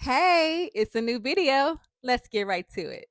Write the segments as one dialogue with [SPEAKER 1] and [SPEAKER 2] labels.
[SPEAKER 1] Hey, it's a new video. Let's get right to it.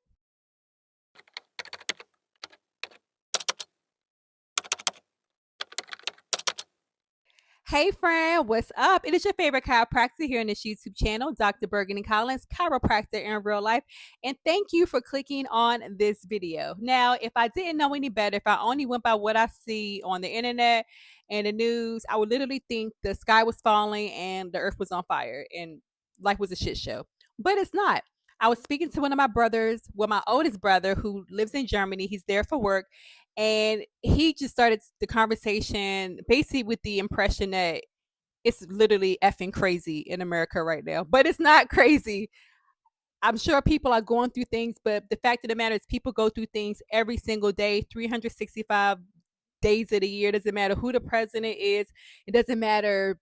[SPEAKER 1] Hey, friend, what's up? It is your favorite chiropractor here on this YouTube channel, Dr. Burgandi Collins, chiropractor in real life. And thank you for clicking on this video. Now, if I didn't know any better, if I only went by what I see on the internet and the news, I would literally think the sky was falling and the earth was on fire and life was a shit show. But it's not. I was speaking to one of my brothers, well, my oldest brother who lives in Germany. He's there for work, and he just started the conversation basically with the impression that it's literally effing crazy in America right now. But it's not crazy. I'm sure people are going through things, but the fact of the matter is people go through things every single day, 365 days of the year. It doesn't matter who the president is. It doesn't matter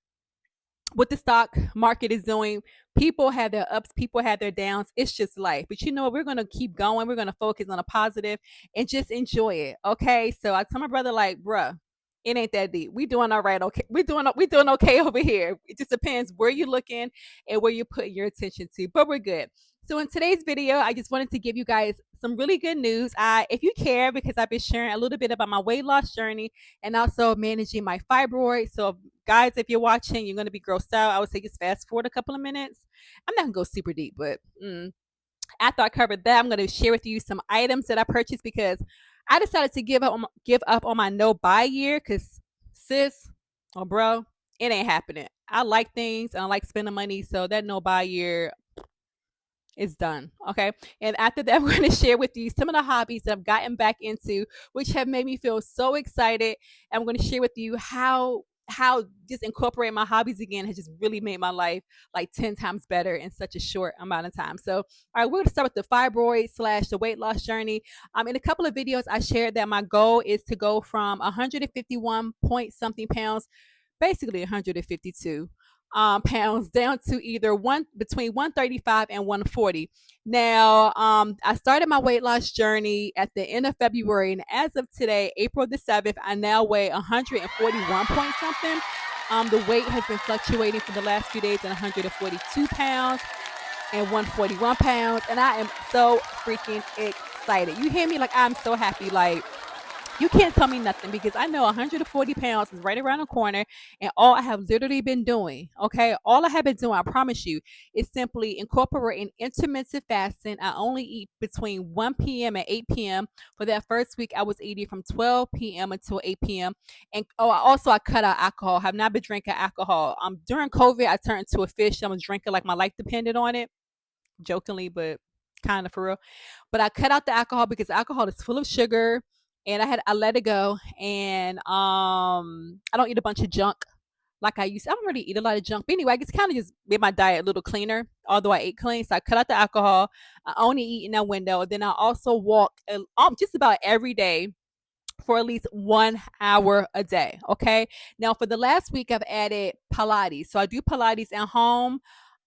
[SPEAKER 1] what the stock market is doing. People have their ups, people have their downs. It's just life. But you know what? We're gonna keep going. We're gonna focus on a positive and just enjoy it. Okay. So I tell my brother, like, bruh, it ain't that deep. We doing all right. Okay. We doing okay over here. It just depends where you're looking and where you're putting your attention to. But we're good. So in today's video, I just wanted to give you guys some really good news. If you care, because I've been sharing a little bit about my weight loss journey and also managing my fibroid. So guys, if you're watching, you're going to be grossed out. I would say just fast forward a couple of minutes. I'm not going to go super deep, but after I covered that, I'm going to share with you some items that I purchased because I decided to give up on my no buy year because sis or bro, it ain't happening. I like things and I like spending money, so that no buy year is done. Okay. And after that, we're going to share with you some of the hobbies that I've gotten back into, which have made me feel so excited. And I'm going to share with you how just incorporating my hobbies again has just really made my life like 10 times better in such a short amount of time. So, all right, we're going to start with the fibroid slash the weight loss journey. In a couple of videos, I shared that my goal is to go from 151 point something pounds, basically 152 pounds, down to either one between 135 and 140. Now, I started my weight loss journey at the end of February, and as of today, April the 7th, I now weigh 141 point something. The weight has been fluctuating for the last few days at 142 pounds and 141 pounds, and I am so freaking excited. You hear me? Like, I'm so happy. Like, you can't tell me nothing because I know 140 pounds is right around the corner. And all I have literally been doing, okay, all I have been doing, I promise you, is simply incorporating intermittent fasting. I only eat between 1 p.m. and 8 p.m. For that first week, I was eating from 12 p.m. until 8 p.m. And I cut out alcohol. Have not been drinking alcohol. During COVID, I turned into a fish. I was drinking like my life depended on it, jokingly, but kind of for real. But I cut out the alcohol because alcohol is full of sugar, and I let it go. And I don't eat a bunch of junk like I used to. I don't really eat a lot of junk. But anyway, I just kind of just made my diet a little cleaner, although I ate clean. So I cut out the alcohol. I only eat in that window. Then I also walk just about every day for at least 1 hour a day. Okay. Now, for the last week, I've added Pilates. So I do Pilates at home.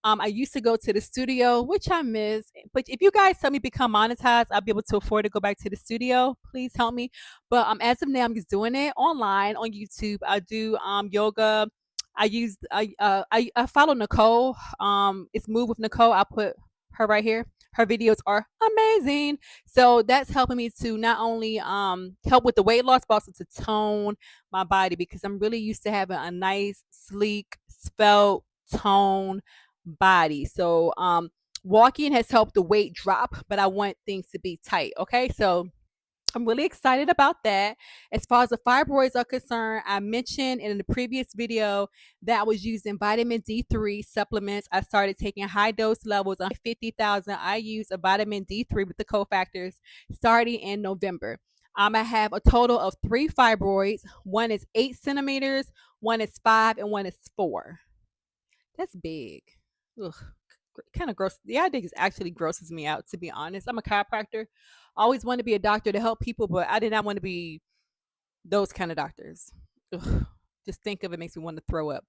[SPEAKER 1] I used to go to the studio, which I miss. But if you guys help me become monetized, I'll be able to afford to go back to the studio. Please help me. But as of now, I'm just doing it online on YouTube. I do yoga. I follow Nicole. It's Move with Nicole. I'll put her right here. Her videos are amazing. So that's helping me to not only help with the weight loss, but also to tone my body because I'm really used to having a nice, sleek, svelte, tone body. So walking has helped the weight drop, but I want things to be tight. Okay. So I'm really excited about that. As far as the fibroids are concerned, I mentioned in the previous video that I was using vitamin D3 supplements. I started taking high dose levels on 50,000. I use a vitamin D3 with the cofactors starting in November. I have a total of 3 fibroids. One is 8 centimeters, one is 5, and one is 4. That's big. Ugh, kind of gross. The idea is actually grosses me out, to be honest. I'm a chiropractor. I always wanted to be a doctor to help people, but I did not want to be those kind of doctors. Ugh, just think of it makes me want to throw up.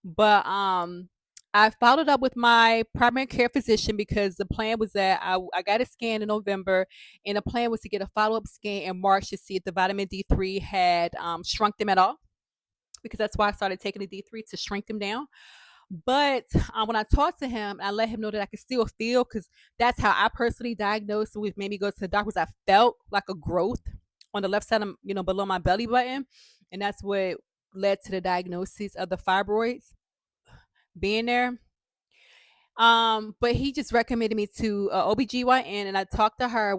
[SPEAKER 1] But I followed up with my primary care physician because the plan was that I got a scan in November, and the plan was to get a follow up scan in March to see if the vitamin D3 had shrunk them at all. Because that's why I started taking the D3 to shrink them down. But when I talked to him, I let him know that I could still feel, because that's how I personally diagnosed. So, which made me go to the doctors. I felt like a growth on the left side of, below my belly button, and that's what led to the diagnosis of the fibroids being there. But he just recommended me to OBGYN, and I talked to her,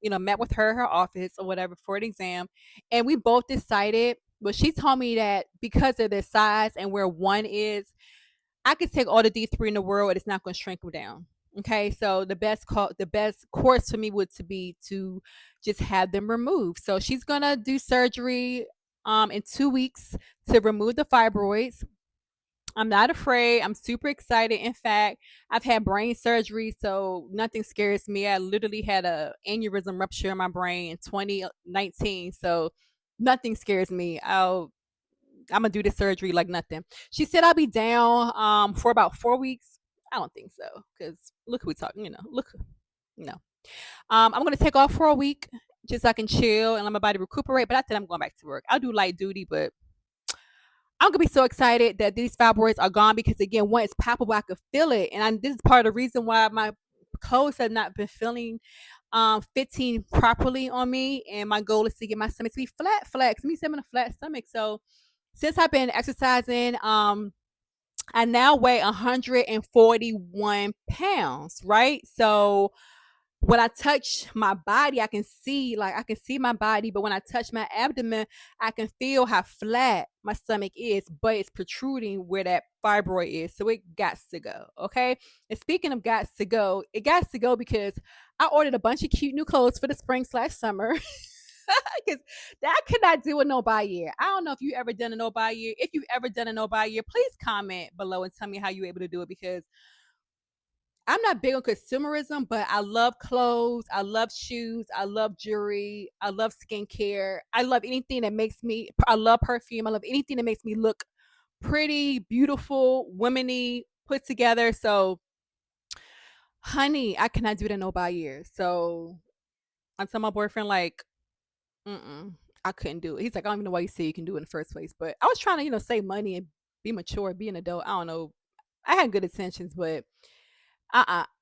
[SPEAKER 1] met with her, her office or whatever for an exam. And we both decided, well, she told me that because of their size and where one is, I could take all the D3 in the world and it's not going to shrink them down. Okay, so the best course for me would to be to just have them removed. So she's gonna do surgery in 2 weeks to remove the fibroids. I'm not afraid. I'm super excited. In fact, I've had brain surgery, so nothing scares me. I literally had a aneurysm rupture in my brain in 2019, so nothing scares me. I'm gonna do this surgery like nothing. She said I'll be down for about 4 weeks. I don't think so, because look who we talking. Look, you know. I'm gonna take off for a week just so I can chill and let my body recuperate. But I think I'm going back to work. I'll do light duty, but I'm gonna be so excited that these fibroids are gone, because again, when it's palpable, I could feel it, and this is part of the reason why my clothes have not been feeling fitting properly on me. And my goal is to get my stomach to be flat, flat. Cause me having a flat stomach. So since I've been exercising, I now weigh 141 pounds, right? So when I touch my body, I can see my body, but when I touch my abdomen, I can feel how flat my stomach is, but it's protruding where that fibroid is. So it got to go. Okay. And speaking of got to go, it got to go because I ordered a bunch of cute new clothes for the spring/summer. Because that could not do a no buy year. I don't know if you ever done a no buy year. If you've ever done a no buy year, please comment below and tell me how you're able to do it, because I'm not big on consumerism, but I love clothes. I love shoes. I love jewelry. I love skincare. I love anything that makes me, I love perfume. I love anything that makes me look pretty, beautiful, womany, put together. So, honey, I cannot do that no buy year. So, I tell my boyfriend, like, I couldn't do it. He's like, I don't even know why you say you can do it in the first place. But I was trying to, save money and be mature, be an adult. I don't know. I had good intentions, but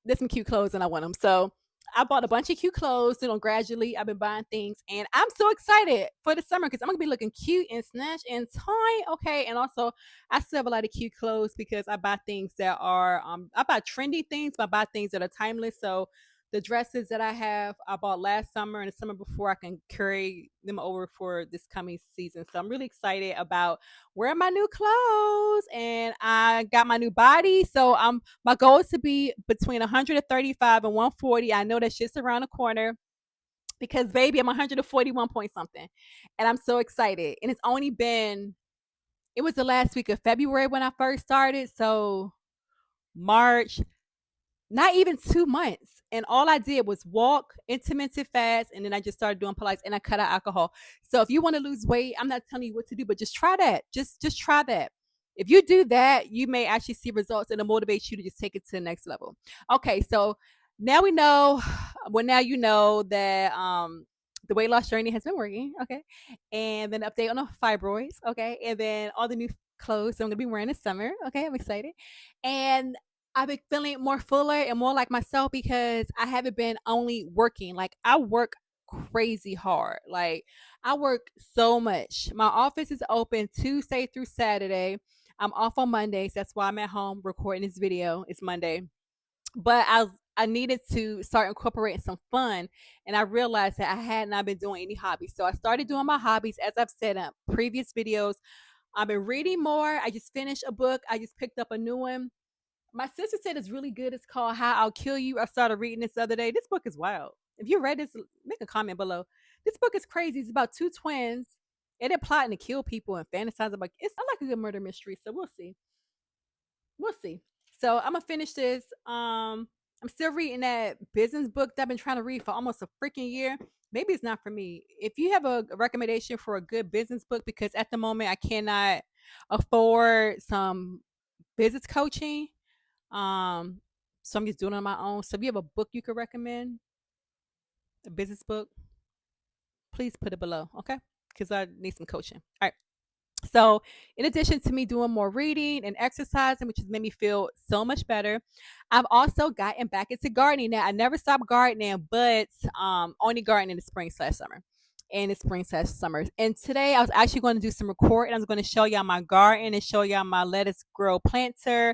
[SPEAKER 1] there's some cute clothes and I want them. So I bought a bunch of cute clothes. Gradually I've been buying things, and I'm so excited for the summer because I'm gonna be looking cute and snatched and tight. Okay, and also I still have a lot of cute clothes because I buy things that are I buy trendy things, but I buy things that are timeless. So the dresses that I have, I bought last summer and the summer before. I can carry them over for this coming season. So I'm really excited about wearing my new clothes, and I got my new body. So my goal is to be between 135 and 140. I know that's just around the corner because baby, I'm 141 point something, and I'm so excited. And it was the last week of February when I first started. So March, not even 2 months. And all I did was walk, intermittent fast, and then I just started doing Pilates and I cut out alcohol. So if you want to lose weight, I'm not telling you what to do, but just try that. Just try that. If you do that, you may actually see results, and it motivates you to just take it to the next level. Okay, so now we know, well, now you know that the weight loss journey has been working. Okay. And then update on the fibroids. Okay. And then all the new clothes I'm gonna be wearing this summer. Okay, I'm excited. And I've been feeling more fuller and more like myself because I haven't been only working. Like I work crazy hard. Like I work so much. My office is open Tuesday through Saturday. I'm off on Mondays. That's why I'm at home recording this video. It's Monday. But I needed to start incorporating some fun, and I realized that I had not been doing any hobbies. So I started doing my hobbies, as I've said in previous videos. I've been reading more. I just finished a book. I just picked up a new one. My sister said it's really good. It's called How I'll Kill You. I started reading this the other day. This book is wild. If you read this, make a comment below. This book is crazy. It's about two twins, and they're plotting to kill people and fantasize about. I like a good murder mystery, so we'll see. We'll see. So I'm gonna finish this. I'm still reading that business book that I've been trying to read for almost a freaking year. Maybe it's not for me. If you have a recommendation for a good business book, because at the moment I cannot afford some business coaching, so I'm just doing it on my own. So if you have a book you could recommend, a business book, please put it below, okay? Because I need some coaching. All right. So, in addition to me doing more reading and exercising, which has made me feel so much better, I've also gotten back into gardening. Now, I never stopped gardening, but only gardening in the spring slash summer. And the spring slash summer. And today I was actually going to do some recording. I was going to show y'all my garden and show y'all my lettuce grow planter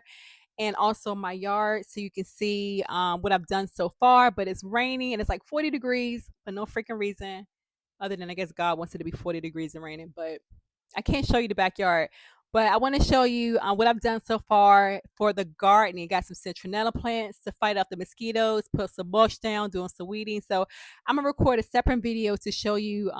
[SPEAKER 1] and also my yard so you can see what I've done so far. But it's raining and it's like 40 degrees for no freaking reason, other than I guess God wants it to be 40 degrees and raining. But I can't show you the backyard. But I want to show you what I've done so far for the gardening. Got some citronella plants to fight off the mosquitoes, put some mulch down, doing some weeding. So I'm going to record a separate video to show you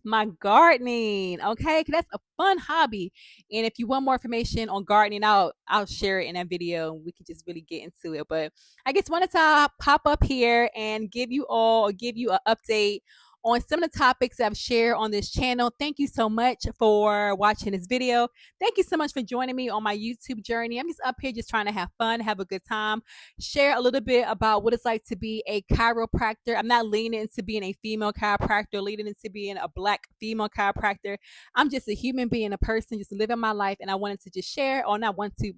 [SPEAKER 1] my gardening. Okay, because that's a fun hobby. And if you want more information on gardening, I'll share it in that video and we can just really get into it. But I just wanted to pop up here and give you an update on some of the topics I've shared on this channel. Thank you so much for watching this video. Thank you so much for joining me on my YouTube journey. I'm just up here just trying to have fun, have a good time, share a little bit about what it's like to be a chiropractor. I'm not leaning into being a female chiropractor, leaning into being a Black female chiropractor. I'm just a human being, a person just living my life, and I wanted to just share, or not want to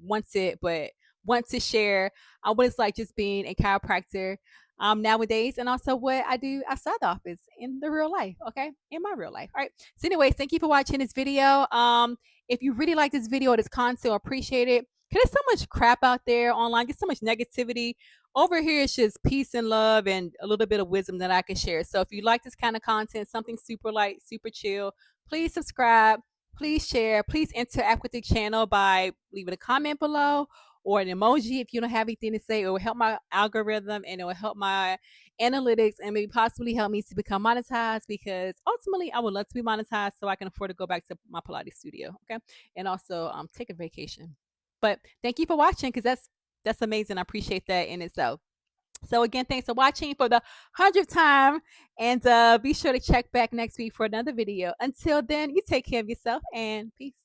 [SPEAKER 1] share what it's like just being a chiropractor nowadays, and also what I do outside the office in the real life, okay, in my real life. All right, so anyways, thank you for watching this video. If you really like this video or this content, or appreciate it, because there's so much crap out there online, there's so much negativity. Over here it's just peace and love and a little bit of wisdom that I can share. So if you like this kind of content, something super light, super chill, please subscribe, please share, please interact with the channel by leaving a comment below or an emoji if you don't have anything to say. It will help my algorithm and it will help my analytics and maybe possibly help me to become monetized, because ultimately I would love to be monetized so I can afford to go back to my Pilates studio, okay, and also take a vacation. But thank you for watching, because that's amazing. I appreciate that in itself. So again, thanks for watching for the 100th time, and be sure to check back next week for another video. Until then, you take care of yourself and peace.